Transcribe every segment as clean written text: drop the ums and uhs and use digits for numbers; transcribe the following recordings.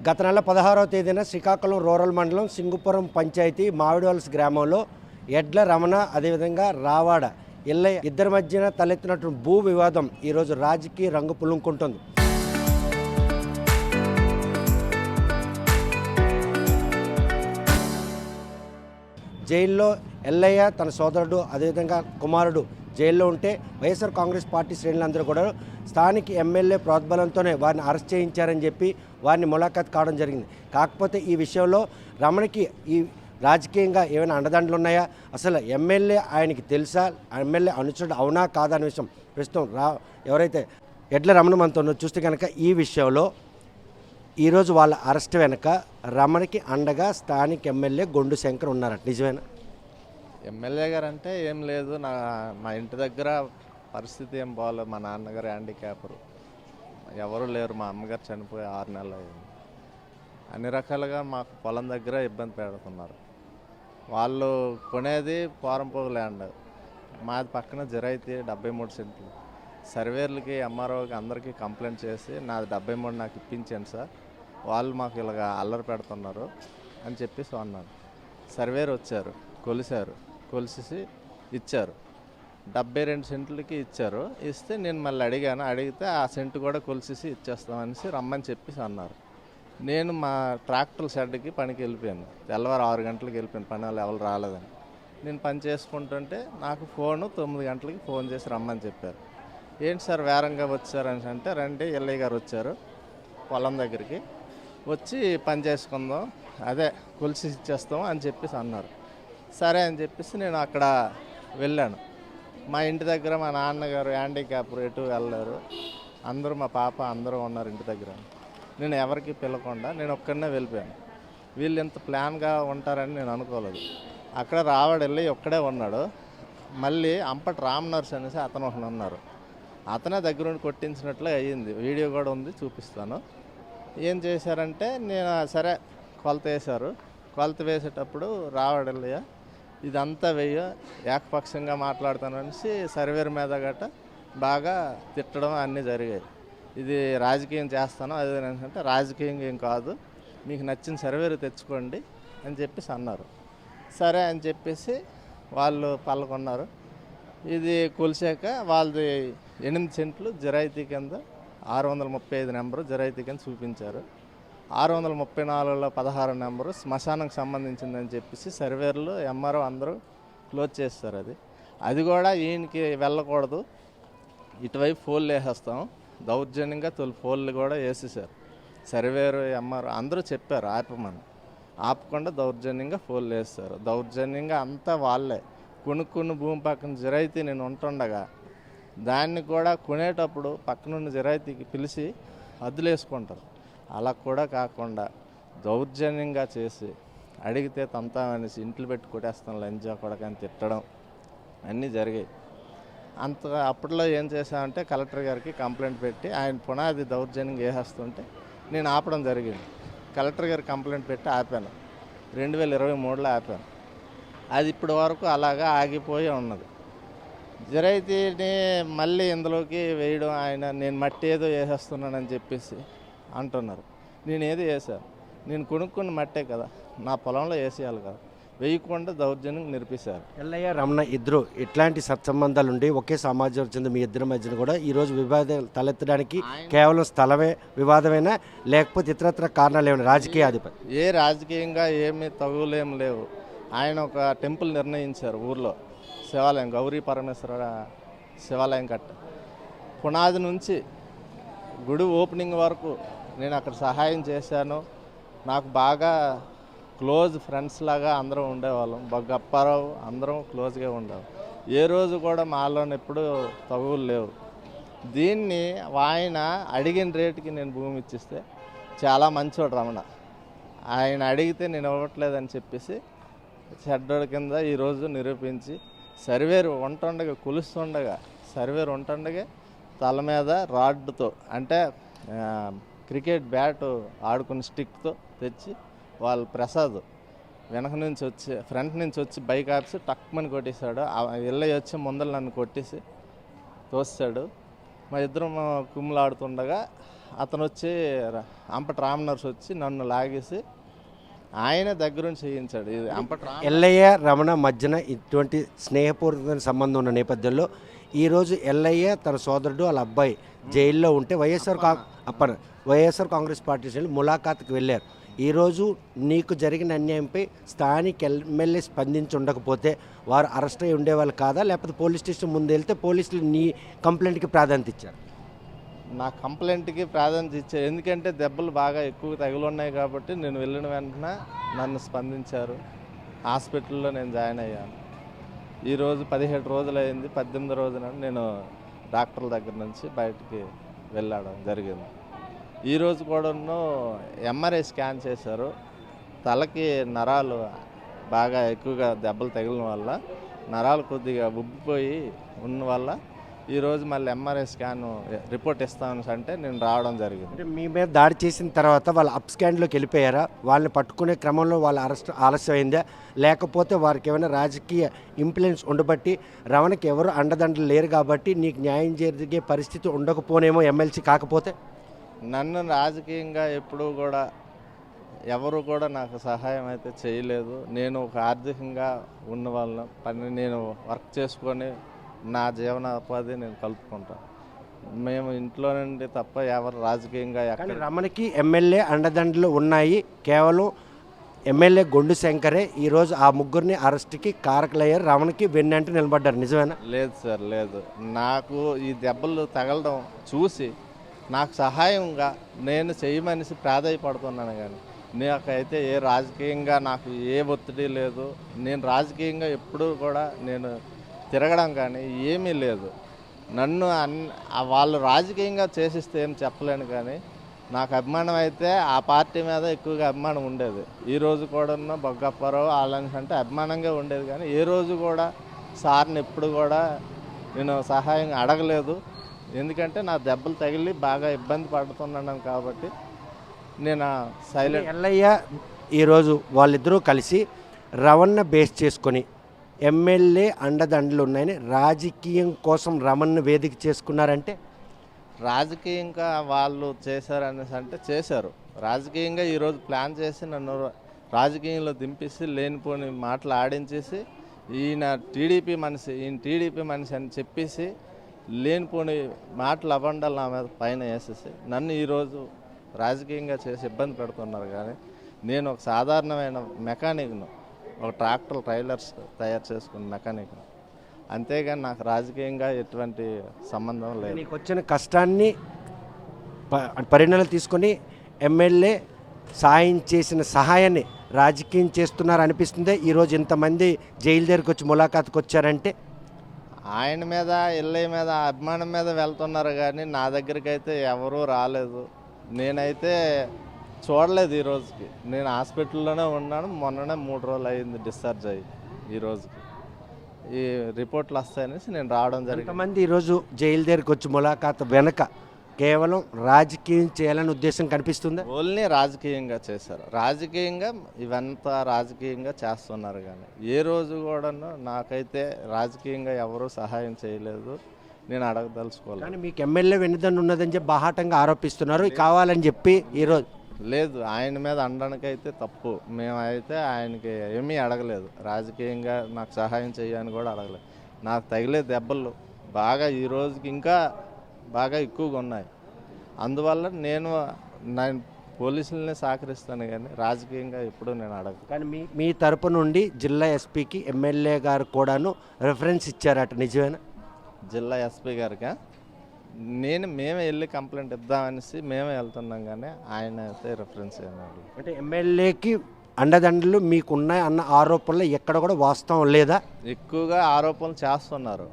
గత నెల 16వ తేదీన శ్రీకాకుళం రూరల్ మండలం సింగుపురం పంచాయతీ మామిడివలస గ్రామంలో ఎడ్ల రమణ అదేవిధంగా రావాడ ఇల్లయ్య ఇద్దరి మధ్యన తలెత్తినటువంటి భూ వివాదం ఈరోజు రాజకీయ రంగు పులుముకుంటుంది. జైల్లో ఎల్లయ్య తన సోదరుడు అదేవిధంగా కుమారుడు జైల్లో ఉంటే వైఎస్ఆర్ కాంగ్రెస్ పార్టీ శ్రేణులందరూ కూడా స్థానిక ఎమ్మెల్యే ప్రోద్బలంతోనే వారిని అరెస్ట్ చేయించారని చెప్పి వారిని ములాఖాత్ కావడం జరిగింది. కాకపోతే ఈ విషయంలో రమణకి ఈ రాజకీయంగా ఏమైనా అండదండలు ఉన్నాయా, అసలు ఎమ్మెల్యే ఆయనకి తెలుసా, ఎమ్మెల్యే అనుచరుడు అవునా కాదా అనే విషయం ప్రస్తుతం ఎవరైతే ఎడ్ల రమణ మనతో చూస్తే కనుక ఈ విషయంలో ఈరోజు వాళ్ళ అరెస్ట్ వెనక రమణకి అండగా స్థానిక ఎమ్మెల్యే గొండు శంకర్ ఉన్నారట, నిజమేనా? ఎమ్మెల్యే గారు అంటే ఏం లేదు, మా ఇంటి దగ్గర పరిస్థితి ఏం బాగోలేదు. మా నాన్నగారు హ్యాండిక్యాపరు, ఎవరు లేరు. మా అమ్మగారు చనిపోయి 6 నెలలు అయింది. అన్ని రకాలుగా మాకు పొలం దగ్గర ఇబ్బంది పెడుతున్నారు. వాళ్ళు కొనేది పోరంపోగు ల్యాండ్, మాది పక్కన జరైతే 73 సెంట్లు. సర్వేర్లకి ఎంఆర్ఓకి అందరికీ కంప్లైంట్ చేసి నాది 73 నాకు ఇప్పించాను సార్, వాళ్ళు మాకు ఇలాగ అల్లరి పెడుతున్నారు అని చెప్పేసి అన్నారు. సర్వేర్ వచ్చారు, కొలిసేసి ఇచ్చారు. 72 సెంట్లకి ఇచ్చారు. ఇస్తే నేను మళ్ళీ అడిగితే ఆ సెంటు కూడా కొలిసేసి ఇచ్చేస్తామనేసి రమ్మని చెప్పేసి అన్నారు. నేను మా ట్రాక్టర్ షెడ్కి పనికి వెళ్ళిపోయాను. తెల్లవారు 6 గంటలకు వెళ్ళిపోయాను, పని వాళ్ళు ఎవరు రాలేదని. నేను పని చేసుకుంటుంటే నాకు 9 గంటలకి ఫోన్ చేసి రమ్మని చెప్పారు. ఏంటి సార్ వేరంగా వచ్చారని అంటే, రండి ఎల్లయ్య గారు వచ్చారు పొలం దగ్గరికి, వచ్చి పని చేసుకుందాం, అదే కొలిసి ఇచ్చేస్తాం అని చెప్పేసి అన్నారు. సరే అని చెప్పేసి నేను అక్కడ వెళ్ళాను. మా ఇంటి దగ్గర మా నాన్నగారు హ్యాండిక్యాపర్, ఎటు వెళ్ళారు, అందరూ మా పాప అందరూ ఉన్నారు ఇంటి దగ్గర. నేను ఎవరికి పిలవకుండా నేను ఒక్కడనే వెళ్ళిపోయాను. వీళ్ళు ఇంత ప్లాన్గా ఉంటారని నేను అనుకోలేదు. అక్కడ రావాడు వెళ్ళి ఒక్కడే ఉన్నాడు. మళ్ళీ అంపటి రామనర్స్ అనేసి అతను ఒకడు ఉన్నారు, అతనే దగ్గరుండి కొట్టించినట్లు అయ్యింది. వీడియో కూడా ఉంది, చూపిస్తాను. ఏం చేశారంటే, నేను సరే కొలత వేశారు. కొలత వేసేటప్పుడు రావాడల్లయ్య ఇదంతా ఏకపక్షంగా మాట్లాడుతాను అనేసి సర్వేర్ మీద గట్ట బాగా తిట్టడం అన్నీ జరిగాయి. ఇది రాజకీయం చేస్తాను అదే అంటే, రాజకీయం ఏం కాదు, మీకు నచ్చిన సర్వేరు తెచ్చుకోండి అని చెప్పేసి అన్నారు. సరే అని చెప్పేసి వాళ్ళు పల్లకొన్నారు. ఇది కొలిసాక వాళ్ళది 8 సెంట్లు జరాయితీ కింద 635 నెంబరు జరాయితీ కింద చూపించారు. 634లో 16 నెంబరు శ్మశానంకి సంబంధించిందని చెప్పేసి సర్వేర్లు ఎంఆర్ఓ అందరూ క్లోజ్ చేస్తారు. అది కూడా ఈయనకి వెళ్ళకూడదు, ఇటువైపు ఫోన్లు వేసేస్తాం, దౌర్జన్యంగా ఫోన్లు కూడా వేసేసారు. సర్వేరు ఎంఆర్ఓ అందరూ చెప్పారు ఆపమని, ఆపకుండా దౌర్జన్యంగా ఫోన్లు వేస్తారు. దౌర్జన్యంగా అంతా వాళ్ళే కొనుక్కున్న భూమి పక్కన జరాయితీ నేను ఉంటుండగా దాన్ని కూడా కొనేటప్పుడు పక్కనున్న జరాయితీకి పిలిచి హద్దులు వేసుకుంటారు. అలా కూడా కాకుండా దౌర్జన్యంగా చేసి అడిగితే తంతామనేసి ఇంట్లో పెట్టి కొట్టేస్తాం లంజా కొడకని తిట్టడం అన్నీ జరిగాయి. అప్పట్లో ఏం చేశామంటే కలెక్టర్ గారికి కంప్లైంట్ పెట్టి ఆయన పునాది దౌర్జన్యంగా వేసేస్తుంటే నేను ఆపడం జరిగింది. కలెక్టర్ గారికి కంప్లైంట్ పెట్టి ఆపాను, 2023లో ఆపాను. అది ఇప్పటి వరకు అలాగా ఆగిపోయి ఉన్నది. జరైతీని మళ్ళీ ఇందులోకి వేయడం, ఆయన నేను మట్టి ఏదో వేసేస్తున్నానని చెప్పేసి అంటున్నారు. నేను ఏదో వేసాను, నేను కొనుక్కున్న మట్టే కదా, నా పొలంలో వేసేయాలి కదా, వేయకుండా దౌర్జన్యం నిరూపించారు. ఎల్లయ్య రమణ ఇద్దరు ఇట్లాంటి సత్సంబంధాలు ఉండి ఒకే సమాజం వచ్చింది మీ ఇద్దరి మధ్యన కూడా ఈరోజు వివాదాలు తలెత్తడానికి కేవలం స్థలమే వివాదమైనా లేకపోతే ఇతరత్ర కారణాలు ఏమైనా రాజకీయ అధిపతి? ఏ రాజకీయంగా ఏమీ తగులేం లేవు. ఆయన ఒక టెంపుల్ నిర్ణయించారు ఊర్లో, శివాలయం, గౌరీ పరమేశ్వర శివాలయం కట్ట. పునాది నుంచి గుడి ఓపెనింగ్ వరకు నేను అక్కడ సహాయం చేశాను. నాకు బాగా క్లోజ్ ఫ్రెండ్స్ లాగా అందరం ఉండేవాళ్ళం. బొగ్గప్పారావు అందరం క్లోజ్గా ఉండేవాళ్ళం. ఏ రోజు కూడా మాలో ఎప్పుడు తగులు లేవు. దీన్ని ఆయన అడిగిన రేటుకి నేను భూమి ఇచ్చిస్తే చాలా మంచోడు రమణ. ఆయన అడిగితే నేను ఇవ్వట్లేదని చెప్పేసి షెడ్డోడి కింద ఈరోజు నిరూపించి సర్వేరు ఉంటుండగా కొలుస్తుండగా సర్వేరు ఉంటుండగా తల మీద రాడ్తో అంటే క్రికెట్ బ్యాటు ఆడుకున్న స్టిక్తో తెచ్చి వాళ్ళు ప్రసాద్ వెనక నుంచి వచ్చి ఫ్రంట్ నుంచి వచ్చి బైక్ ఆపి టక్మని కొట్టేశాడు. ఎల్లయ్య వచ్చి ముందర నన్ను కొట్టేసి తోస్తాడు. మా ఇద్దరం కుమ్ములాడుతుండగా అతను వచ్చి అంపటి రామనర్స్ వచ్చి నన్ను లాగేసి ఆయన దగ్గరుండి చేయించాడు. ఇది అంపటి ఎల్లయ్య రమణ మధ్యన ఇటువంటి స్నేహపూర్వకమైన సంబంధం ఉన్న నేపథ్యంలో ఈరోజు ఎల్లయ్య తన సోదరుడు వాళ్ళ అబ్బాయి జైల్లో ఉంటే వైఎస్ఆర్ కాంగ్రెస్ పార్టీ శ్రేణులు ములాఖాత్కి వెళ్ళారు. ఈరోజు నీకు జరిగిన అన్యాయంపై స్థానిక ఎమ్మెల్యే స్పందించి ఉండకపోతే వారు అరెస్ట్ అయి ఉండేవాళ్ళు కాదా, లేకపోతే పోలీస్ స్టేషన్ ముందు వెళ్తే పోలీసులు నీ కంప్లైంట్కి ప్రాధాన్యత ఇచ్చారు? నా కంప్లైంట్కి ప్రాధాన్యత ఇచ్చారు. ఎందుకంటే దెబ్బలు బాగా ఎక్కువ తగులున్నాయి కాబట్టి నేను వెళ్ళిన వెంటనే నన్ను స్పందించారు. హాస్పిటల్లో నేను జాయిన్ అయ్యాను. ఈరోజు 17 రోజులు అయింది. 18 రోజున నేను డాక్టర్ల దగ్గర నుంచి బయటికి వెళ్ళడం జరిగింది. ఈరోజు కూడాను ఎంఆర్ఐ స్కాన్ చేశారు. తలకి నరాలు బాగా ఎక్కువగా దెబ్బలు తగిలిన వల్ల నరాలు కొద్దిగా ఉబ్బిపోయి ఉన్న వల్ల ఈరోజు మళ్ళీ ఎంఆర్ఐ స్కాన్ రిపోర్ట్ ఇస్తామని అంటే నేను రావడం జరిగింది. అంటే మీ మీద దాడి చేసిన తర్వాత వాళ్ళు అప్ స్కాన్లోకి వెళ్ళిపోయారా? వాళ్ళని పట్టుకునే క్రమంలో వాళ్ళ అరెస్ట్ ఆలస్యం అయిందా, లేకపోతే వారికి ఏమైనా రాజకీయ ఇంప్లుయెన్స్ ఉండబట్టి రమణకి ఎవరు అండదండలు లేరు కాబట్టి నీకు న్యాయం జరిగే పరిస్థితి ఉండకపోనేమో ఎమ్మెల్సీ కాకపోతే? నన్ను రాజకీయంగా ఎప్పుడూ కూడా ఎవరు కూడా నాకు సహాయం అయితే చేయలేదు. నేను ఒక ఆర్థికంగా ఉన్న వాళ్ళని నేను వర్క్ చేసుకొని నా జీవనోపాధి నేను కలుపుకుంటాను. మేము ఇంట్లో నుండి తప్ప ఎవరు రాజకీయంగా కానీ రమణకి ఎమ్మెల్యే అండదండలు ఉన్నాయి. కేవలం ఎమ్మెల్యే గొండు శంకరే ఈరోజు ఆ ముగ్గురిని అరెస్ట్కి కారకులయ్యారు. రమణకి వెన్నంటూ నిలబడ్డారు. నిజమేనా? లేదు సార్, లేదు. నాకు ఈ దెబ్బలు తగలడం చూసి నాకు సహాయంగా నేను చేయమనిసి ప్రాధాయపడుతున్నాను. కానీ నాకైతే ఏ రాజకీయంగా నాకు ఏ ఒత్తిడి లేదు. నేను రాజకీయంగా ఎప్పుడూ కూడా నేను తిరగడం కానీ ఏమీ లేదు. నన్ను వాళ్ళు రాజకీయంగా చేసిస్తే ఏం చెప్పలేను, కానీ నాకు అభిమానం అయితే ఆ పార్టీ మీద ఎక్కువగా అభిమానం ఉండేది. ఈరోజు కూడా బొగ్గప్పారావు వాళ్ళని అంటే అభిమానంగా ఉండేది, కానీ ఏ రోజు కూడా సార్ని ఎప్పుడు కూడా నేను సహాయం అడగలేదు. ఎందుకంటే నా దెబ్బలు తగిలి బాగా ఇబ్బంది పడుతున్నాను కాబట్టి నేను సైలెంట్. ఎల్లయ్య ఈరోజు వాళ్ళిద్దరూ కలిసి రమణ బేస్ చేసుకొని ఎమ్మెల్యే అండదండలు ఉన్నాయని రాజకీయం కోసం రమణను వేదిక చేసుకున్నారంటే? రాజకీయంగా వాళ్ళు చేశారనేసి అంటే చేశారు. రాజకీయంగా ఈరోజు ప్లాన్ చేసి నన్ను రాజకీయంలో దింపేసి లేనిపోని మాటలు ఆడించేసి ఈయన టీడీపీ మనిషి అని చెప్పేసి లేనిపోని మాటలు అబండాలు నా మీద పైన వేసేసి నన్ను ఈరోజు రాజకీయంగా చేసి ఇబ్బంది పెడుతున్నారు. కానీ నేను ఒక సాధారణమైన మెకానిక్ను, ఒక ట్రాక్టర్ ట్రైలర్స్ తయారు చేసుకున్న మెకానిక్, అంతేగాని నాకు రాజకీయంగా ఎటువంటి సంబంధం లేదు. నీకు వచ్చిన కష్టాన్ని పరిణామాలు తీసుకొని ఎమ్మెల్యే సాయం చేసిన సహాయాన్ని రాజకీయం చేస్తున్నారు అనిపిస్తుంది. ఈరోజు ఇంతమంది జైలు దగ్గరికి వచ్చి ములాఖాత్కి వచ్చారంటే ఆయన మీద ఎల్లయ్య మీద అభిమానం మీద వెళ్తున్నారు, కానీ నా దగ్గరికి అయితే ఎవరూ రాలేదు. నేనైతే చూడలేదు. ఈ రోజుకి నేను హాస్పిటల్లోనే ఉన్నాను. మొన్ననే 3 రోజులు అయింది డిశ్చార్జ్ అయ్యి. ఈ రోజుకి ఈ రిపోర్ట్లు వస్తాయనేసి నేను రావడం జరిగింది. కొంతమంది ఈరోజు జైలు దగ్గరికి వచ్చి ములాఖాత్ వెనక కేవలం రాజకీయం చేయాలని ఉద్దేశం కనిపిస్తుందా? ఓన్లీ రాజకీయంగా చేశారు. రాజకీయంగా ఇవంతా రాజకీయంగా చేస్తున్నారు, కానీ ఏ రోజు కూడా నాకైతే రాజకీయంగా ఎవరూ సహాయం చేయలేదు. నేను అడగదలుచుకోలేదు. కానీ మీకు ఎమ్మెల్యే వెన్నుదన్ను ఉన్నదని చెప్పి బాహాటంగా ఆరోపిస్తున్నారు కావాలని చెప్పి. ఈరోజు లేదు, ఆయన మీద అనడానికైతే తప్పు. మేమైతే ఆయనకి ఏమీ అడగలేదు. రాజకీయంగా నాకు సహాయం చేయని కూడా అడగలేదు. నాకు తగిలే దెబ్బలు బాగా ఈ రోజుకి ఇంకా బాగా ఎక్కువగా ఉన్నాయి. అందువల్ల నేను పోలీసులనే సహకరిస్తాను, కానీ రాజకీయంగా ఎప్పుడూ నేను అడగను. కానీ మీ తరపు నుండి జిల్లా ఎస్పీకి ఎమ్మెల్యే గారు కూడాను రెఫరెన్స్ ఇచ్చారట, నిజమేనా? జిల్లా ఎస్పీ గారికి మేమే వెళ్ళి కంప్లైంట్ ఇద్దామనేసి మేమే వెళ్తున్నాం, కానీ ఆయన అయితే రెఫరెన్స్ ఏమన్నారు. అంటే ఎమ్మెల్యేకి అండదండలు మీకున్నాయి అన్న ఆరోపణలు ఎక్కడ కూడా వాస్తవం లేదా? ఎక్కువగా ఆరోపణలు చేస్తున్నారు,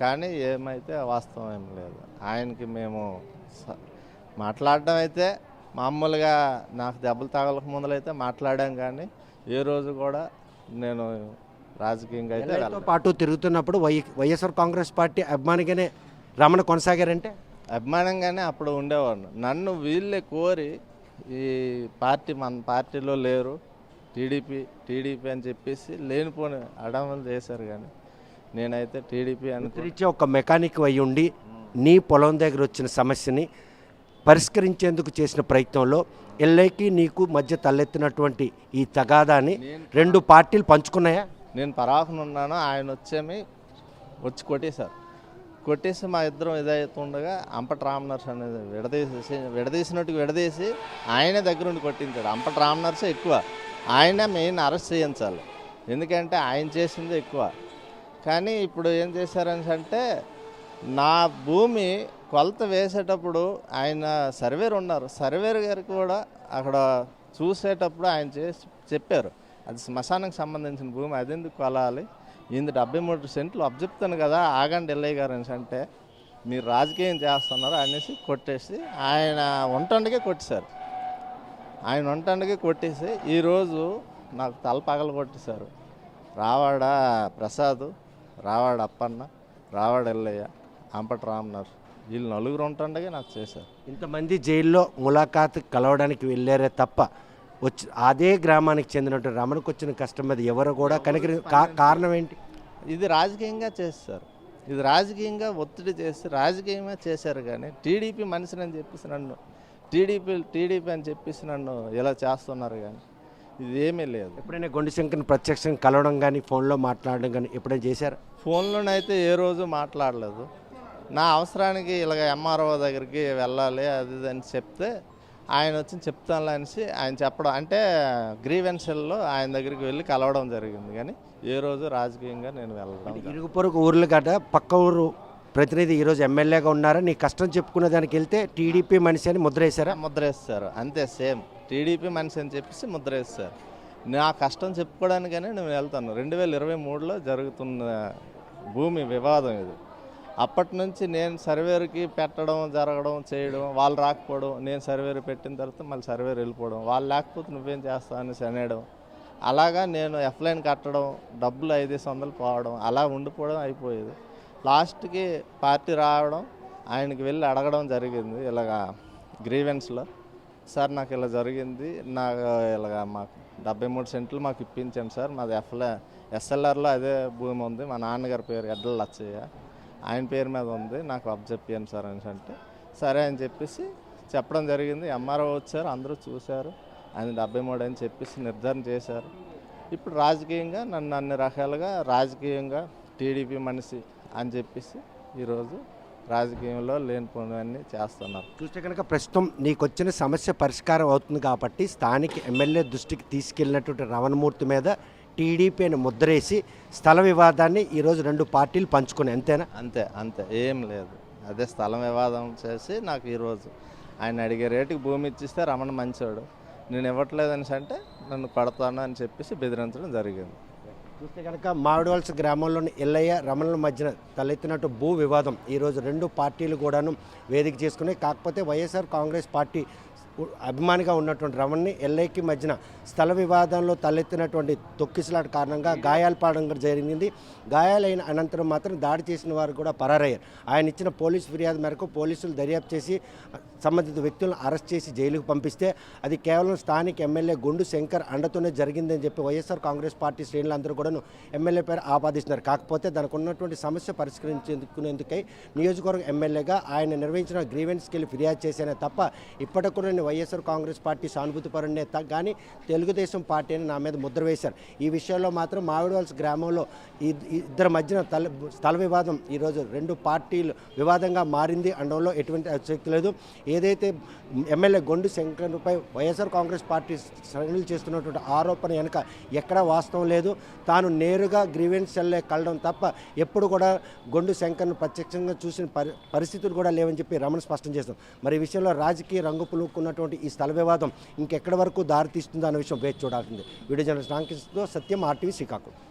కానీ ఏమైతే వాస్తవం ఏం లేదు. ఆయనకి మేము మాట్లాడడం అయితే మామూలుగా నాకు దెబ్బలు తగలక ముందులైతే మాట్లాడాం, కానీ ఏ రోజు కూడా నేను రాజకీయంగా అయితే పాటు తిరుగుతున్నప్పుడు వైఎస్ఆర్ కాంగ్రెస్ పార్టీ అభిమానిగానే రమణ కొనసాగారంటే? అభిమానంగానే అప్పుడు ఉండేవాడు. నన్ను వీళ్ళే కోరి ఈ పార్టీ మన పార్టీలో లేరు, టీడీపీ అని చెప్పేసి లేనిపోని అడమలు చేశారు, కానీ నేనైతే టీడీపీ అని ఒక మెకానిక్ అయి ఉండి నీ పొలం దగ్గర వచ్చిన సమస్యని పరిష్కరించేందుకు చేసిన ప్రయత్నంలో ఎల్ఐకి నీకు మధ్య తలెత్తినటువంటి ఈ తగాదాన్ని రెండు పార్టీలు పంచుకున్నాయా? నేను పరాకున ఉన్నాను, ఆయన వచ్చి కొట్టేసి మా ఇద్దరం ఇదవుతుండగా అంపటి రామనర్స్ అనేది విడదీసి ఆయనే దగ్గరుండి కొట్టించాడు. అంపటి రామనర్సే ఎక్కువ, ఆయన మెయిన్ అరెస్ట్ చేయించాలి, ఎందుకంటే ఆయన చేసింది ఎక్కువ. కానీ ఇప్పుడు ఏం చేశారని అంటే, నా భూమి కొలత వేసేటప్పుడు ఆయన సర్వేర్ ఉన్నారు, సర్వేర్ గారికి కూడా అక్కడ చూసేటప్పుడు ఆయన చెప్పారు, అది శ్మశానానికి సంబంధించిన భూమి, అది ఎందుకు కొలాలి, ఇందు 73 సెంట్లు అబ్జెప్తాను కదా, ఆగండి ఎల్లయ్య గారు అనేసి అంటే, మీరు రాజకీయం చేస్తున్నారు అనేసి కొట్టేసి ఆయన వంటండకే కొట్టేశారు. ఆయన వంటండకే కొట్టేసి ఈరోజు నాకు తల పగల కొట్టేశారు. రావాడ ప్రసాద్, రావాడ అప్పన్న, రావాడ ఎల్లయ్య, అంపటి రామనర్, వీళ్ళు నలుగురు ఉంటుండగా నాకు చేశారు. ఇంతమంది జైల్లో ములాఖాత్ కలవడానికి వెళ్ళారే తప్ప వచ్చి అదే గ్రామానికి చెందినట్టు రమణకు వచ్చిన కష్టం మీద ఎవరు కూడా కారణం ఏంటి? ఇది రాజకీయంగా చేస్తారు, ఇది రాజకీయంగా ఒత్తిడి చేసి రాజకీయంగా చేశారు. కానీ టీడీపీ మనిషిని అని చెప్పేసి నన్ను టీడీపీ అని చెప్పేసి నన్ను ఇలా చేస్తున్నారు. కానీ ఇది ఏమీ లేదు. ఎప్పుడైనా గొండు శంకర్ని ప్రత్యక్షంగా కలవడం కానీ ఫోన్లో మాట్లాడడం కానీ ఎప్పుడైనా చేశారు? ఫోన్లోనైతే ఏ రోజు మాట్లాడలేదు. నా అవసరానికి ఇలాగ ఎంఆర్ఓ దగ్గరికి వెళ్ళాలి అది అని చెప్తే ఆయన వచ్చి చెప్తాను అనేసి ఆయన చెప్పడం, అంటే గ్రీవెన్సల్లో ఆయన దగ్గరికి వెళ్ళి కలవడం జరిగింది. కానీ ఏ రోజు రాజకీయంగా నేను వెళ్ళడం. ఇరుగు పొరుగు ఊర్లు గట పక్క ఊరు ప్రతినిధి ఈరోజు ఎమ్మెల్యేగా ఉన్నారా, నీ కష్టం చెప్పుకునే దానికి వెళ్తే టీడీపీ మనిషి అని ముద్రేశారా? ముద్రేస్తారు అంతే, సేమ్ టీడీపీ మనిషి అని చెప్పేసి ముద్రేస్తారు. నా కష్టం చెప్పుకోవడానికనే నేను వెళ్తాను. 2023లో జరుగుతున్న భూమి వివాదం ఇది. అప్పటి నుంచి నేను సర్వేర్కి పెట్టడం జరగడం చేయడం, వాళ్ళు రాకపోవడం, నేను సర్వేర్ పెట్టిన తర్వాత మళ్ళీ సర్వేర్ వెళ్ళిపోవడం, వాళ్ళు లేకపోతే నువ్వేం చేస్తావు అనేసి అనేయడం, అలాగా నేను ఎఫ్లైన్ కట్టడం, డబ్బులు 500 పోవడం, అలా ఉండిపోవడం అయిపోయేది. లాస్ట్కి పార్టీ రావడం, ఆయనకి వెళ్ళి అడగడం జరిగింది ఇలాగా గ్రీవెన్స్లో, సార్ నాకు ఇలా జరిగింది, నాకు ఇలాగా మాకు 73 సెంట్లు మాకు ఇప్పించండి సార్, మాది ఎస్ఎల్ఆర్లో అదే భూమి ఉంది, మా నాన్నగారి పేరు ఎడ్ల లచ్చయ్య, ఆయన పేరు మీద ఉంది, నాకు అప్పచెప్పాను సార్ అనేసి అంటే సరే అని చెప్పేసి చెప్పడం జరిగింది. ఎంఆర్ఓ వచ్చారు, అందరూ చూశారు, ఆయన 73 అని చెప్పేసి నిర్ధారణ చేశారు. ఇప్పుడు రాజకీయంగా నన్ను అన్ని రకాలుగా రాజకీయంగా టీడీపీ మనిషి అని చెప్పేసి ఈరోజు రాజకీయంలో లేనిపోయినవన్నీ చేస్తున్నారు. చూస్తే కనుక ప్రస్తుతం నీకు వచ్చిన సమస్య పరిష్కారం అవుతుంది కాబట్టి స్థానిక ఎమ్మెల్యే దృష్టికి తీసుకెళ్ళినటువంటి రమణమూర్తి మీద టీడీపీ అని ముద్రేసి స్థల వివాదాన్ని ఈరోజు రెండు పార్టీలు పంచుకుని అంతేనా? అంతే ఏం లేదు. అదే స్థలం వివాదం చేసి నాకు ఈరోజు ఆయన అడిగే రేటుకి భూమి ఇచ్చిస్తే రమణ మంచోడు, నేను ఇవ్వట్లేదని అంటే నన్ను పడతాను అని చెప్పేసి బెదిరించడం జరిగింది. చూస్తే కనుక మామిడివలస గ్రామంలోని ఎల్లయ్య రమణల మధ్యన తలెత్తినట్టు భూ వివాదం ఈరోజు రెండు పార్టీలు కూడాను వేదిక చేసుకున్నాయి. కాకపోతే వైఎస్ఆర్ కాంగ్రెస్ పార్టీ అభిమానిగా ఉన్నటువంటి రమణ్ని ఎల్ఐకి మధ్యన స్థల వివాదంలో తలెత్తినటువంటి తొక్కిసలాట కారణంగా గాయాలు పడడం జరిగింది. గాయాలైన అనంతరం మాత్రం దాడి చేసిన వారు కూడా పరారయ్యారు. ఆయన ఇచ్చిన పోలీసు ఫిర్యాదు మేరకు పోలీసులు దర్యాప్తు చేసి సంబంధిత వ్యక్తులను అరెస్ట్ చేసి జైలుకు పంపిస్తే అది కేవలం స్థానిక ఎమ్మెల్యే గొండు శంకర్ అండతోనే జరిగిందని చెప్పి వైఎస్ఆర్ కాంగ్రెస్ పార్టీ శ్రేణులందరూ కూడాను ఎమ్మెల్యే పేరు ఆపాదిస్తున్నారు. కాకపోతే దానికి ఉన్నటువంటి సమస్య పరిష్కరించుకునేందుకై నియోజకవర్గ ఎమ్మెల్యేగా ఆయన నిర్వహించిన గ్రీవెన్స్కి వెళ్ళి ఫిర్యాదు చేశానే తప్ప ఇప్పటికి కూడా వైఎస్ఆర్ కాంగ్రెస్ పార్టీ సానుభూతి పరునే కానీ తెలుగుదేశం పార్టీ అని నా మీద ముద్ర వేశారు. ఈ విషయంలో మాత్రం మామిడివలస గ్రామంలో ఇద్దరి మధ్యన స్థల వివాదం ఈరోజు రెండు పార్టీలు వివాదంగా మారింది అనడంలో ఎటువంటి అతిశక్తి లేదు. ఏదైతే ఎమ్మెల్యే గొండు శంకర్పై వైఎస్ఆర్ కాంగ్రెస్ పార్టీ శ్రేణులు చేస్తున్నటువంటి ఆరోపణ వెనుక ఎక్కడా వాస్తవం లేదు. తాను నేరుగా గ్రీవెన్స్ సెల్లే కలడం తప్ప ఎప్పుడు కూడా గొండు శంకర్ను ప్రత్యక్షంగా చూసిన పరిస్థితులు కూడా లేవని చెప్పి రమణ స్పష్టం చేస్తాం. మరి ఈ విషయంలో రాజకీయ రంగు పులుకున్నటువంటి ఈ స్థల వివాదం ఇంకెక్కడి వరకు దారితీస్తుందో అనే విషయం వేచి చూడాల్సింది. వీడియో జర్నలిస్ట్ రామకృష్ణతో సత్యం, RTV శ్రీకాకుళం.